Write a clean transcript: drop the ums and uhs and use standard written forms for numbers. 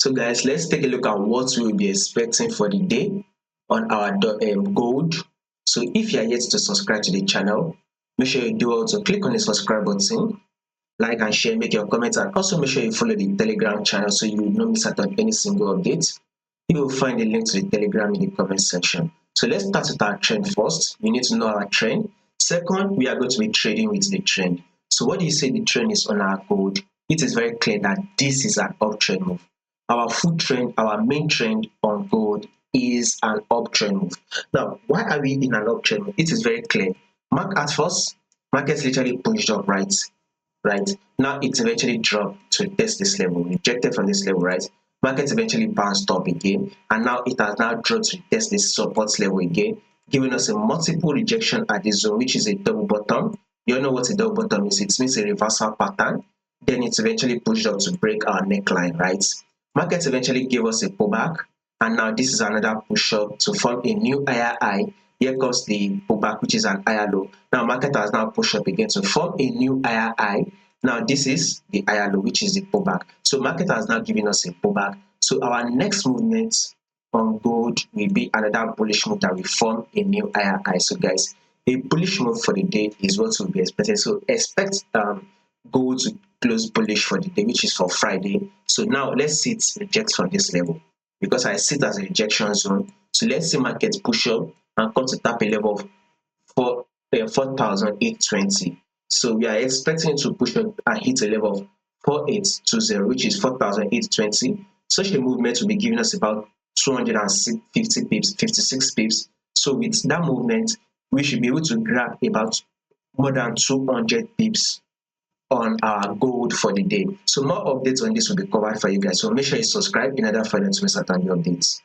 So guys, let's take a look at what we will be expecting for the day on our gold. So if you are yet to subscribe to the channel, make sure you do also click on the subscribe button, like and share, make your comments, and also make sure you follow the Telegram channel so you will not miss out on any single update. You will find the link to the Telegram in the comment section. So let's start with our trend first. We need to know our trend. Second, we are going to be trading with the trend. So what do you say the trend is on our gold? It is very clear that this is an uptrend move. Our full trend, our main trend on gold is an uptrend move. Now, why are we in an uptrend move? It is very clear. At first, markets literally pushed up, right? Now it eventually dropped to test this level, rejected from this level, right? Market eventually bounced up again, and now it has now dropped to test this support level again, giving us a multiple rejection at this zone, which is a double bottom. You all know what a double bottom is. It means a reversal pattern. Then it's eventually pushed up to break our neckline, right? Market eventually gave us a pullback, and now this is another push up to form a new higher high. Here comes the pullback, which is an higher low. Now market has now pushed up again to form a new higher high. Now this is the higher low, which is the pullback. So market has now given us a pullback. So our next movement on gold will be another bullish move that will form a new higher high. So guys, a bullish move for the day is what we'll be expecting. So expect gold to close bullish for the day, which is for Friday. So now let's see it reject from this level, because I see it as a rejection zone. So let's see market push up and come to tap a level of 4,820. So we are expecting to push up and hit a level of 4,820, which is 4,820. Such a movement will be giving us about 250 pips, 56 pips. So with that movement, we should be able to grab about more than 200 pips on our gold for the day. So more updates on this will be covered for you guys. So make sure you subscribe in order for them to miss out on the updates.